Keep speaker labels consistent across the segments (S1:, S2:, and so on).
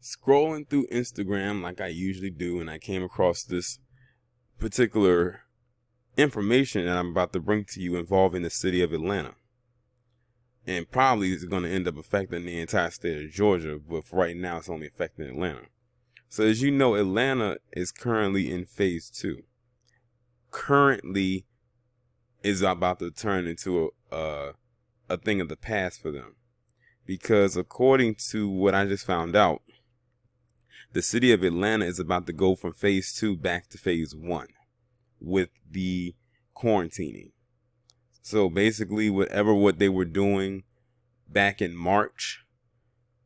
S1: Scrolling through Instagram like I usually do, and I came across this particular information that I'm about to bring to you involving the city of Atlanta. And probably is going to end up affecting the entire state of Georgia, but for right now it's only affecting Atlanta. So as you know, Atlanta is currently in phase 2. Currently is about to turn into a thing of the past for them. Because according to what I just found out, the city of Atlanta is about to go from phase 2 back to phase 1 with the quarantining. So basically, what they were doing back in March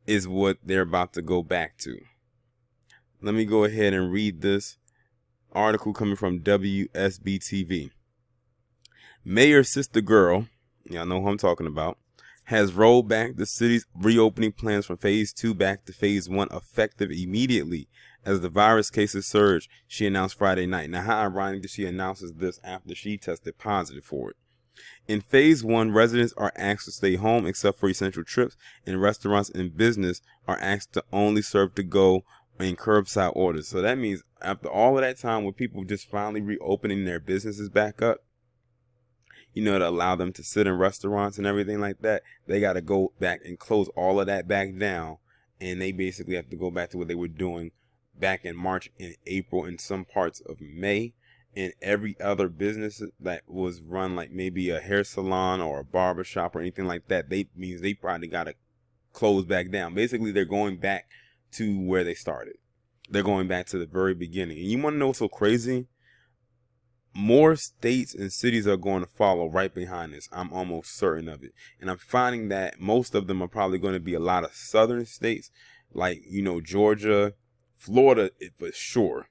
S1: is what they're about to go back to. Let me go ahead and read this article coming from WSB-TV. Mayor Sister Girl, y'all know who I'm talking about, has rolled back the city's reopening plans from phase 2 back to phase 1 effective immediately as the virus cases surge, she announced Friday night. Now, how ironic that she announces this after she tested positive for it. In phase 1, residents are asked to stay home except for essential trips, and restaurants and business are asked to only serve to go and curbside orders. So that means after all of that time with people just finally reopening their businesses back up, to allow them to sit in restaurants and everything like that, they got to go back and close all of that back down. And they basically have to go back to what they were doing back in March and April and some parts of May. And every other business that was run like maybe a hair salon or a barber shop or anything like that, they probably got to close back down. Basically, they're going back to where they started. They're going back to the very beginning. And you want to know what's so crazy? More states and cities are going to follow right behind this. I'm almost certain of it. And I'm finding that most of them are probably going to be a lot of southern states like, Georgia, Florida, for sure.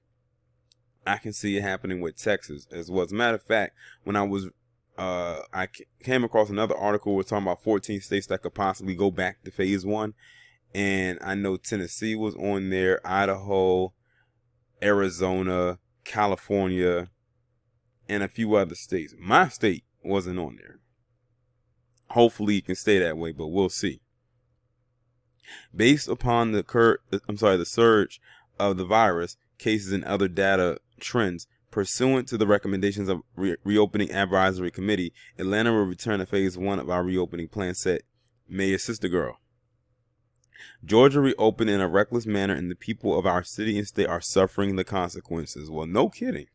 S1: I can see it happening with Texas as well. As a matter of fact, when I came across another article we're talking about 14 states that could possibly go back to phase 1. And I know Tennessee was on there, Idaho, Arizona, California, and a few other states. My state wasn't on there. Hopefully it can stay that way, but we'll see. Based upon the surge of the virus, cases and other data trends, pursuant to the recommendations of Reopening Advisory Committee, Atlanta will return to phase 1 of our reopening plan, said Mayor Sister Girl. Georgia reopened in a reckless manner, and the people of our city and state are suffering the consequences. Well, no kidding.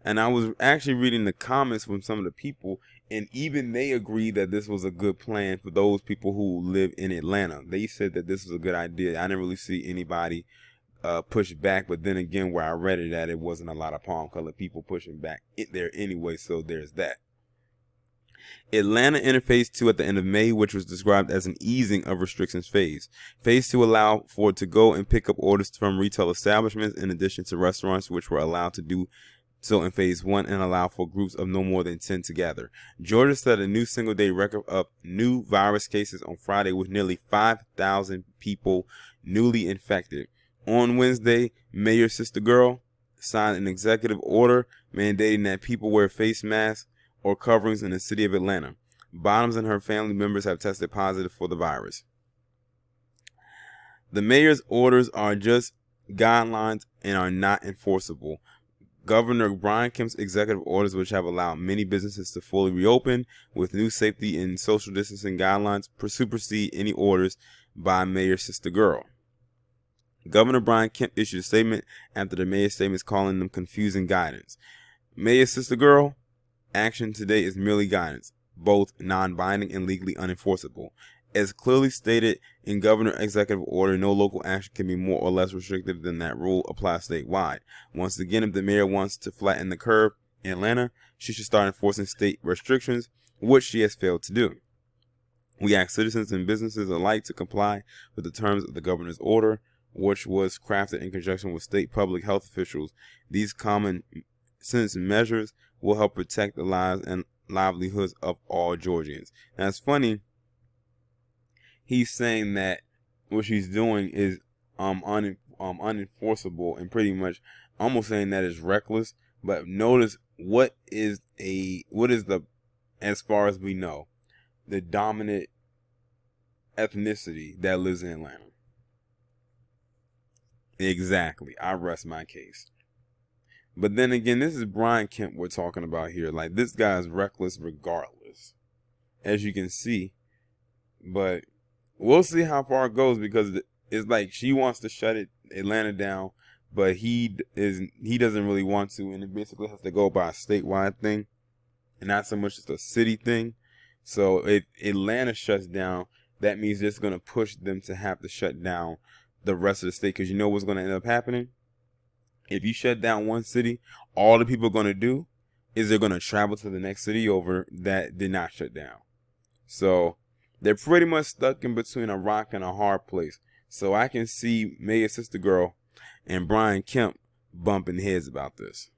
S1: And I was actually reading the comments from some of the people, and even they agreed that this was a good plan for those people who live in Atlanta. They said that this was a good idea. I didn't really see anybody push back, but then again, where I read it at, it wasn't a lot of palm-colored people pushing back there anyway, so there's that. Atlanta entered phase 2 at the end of May, which was described as an easing of restrictions phase. Phase 2 allowed for to-go and pick-up orders from retail establishments in addition to restaurants, which were allowed to do so in phase 1 and allow for groups of no more than 10 together. Georgia set a new single-day record of new virus cases on Friday with nearly 5,000 people newly infected. On Wednesday, Mayor Sister Girl signed an executive order mandating that people wear face masks or coverings in the city of Atlanta. Bottoms and her family members have tested positive for the virus. The mayor's orders are just guidelines and are not enforceable. Governor Brian Kemp's executive orders, which have allowed many businesses to fully reopen with new safety and social distancing guidelines, supersede any orders by Mayor Sister Girl. Governor Brian Kemp issued a statement after the mayor's statements calling them confusing guidance. Mayor Sister Girl, action today is merely guidance, both non-binding and legally unenforceable. As clearly stated in Governor Executive Order, no local action can be more or less restrictive than that rule applies statewide. Once again, if the mayor wants to flatten the curve in Atlanta, she should start enforcing state restrictions, which she has failed to do. We ask citizens and businesses alike to comply with the terms of the governor's order, which was crafted in conjunction with state public health officials. These common sense measures will help protect the lives and livelihoods of all Georgians. Now, it's funny. He's saying that what she's doing is unenforceable and pretty much almost saying that is reckless. But notice what is the, as far as we know, the dominant ethnicity that lives in Atlanta. Exactly. I rest my case. But then again, this is Brian Kemp we're talking about here. Like, this guy is reckless regardless, as you can see. But we'll see how far it goes, because it's like she wants to shut Atlanta down, but he doesn't really want to, and it basically has to go by a statewide thing, and not so much just a city thing. So if Atlanta shuts down, that means it's going to push them to have to shut down the rest of the state, because you know what's going to end up happening? If you shut down one city, all the people are going to do is they're going to travel to the next city over that did not shut down. So they're pretty much stuck in between a rock and a hard place. So I can see Mega Sister Girl and Brian Kemp bumping heads about this.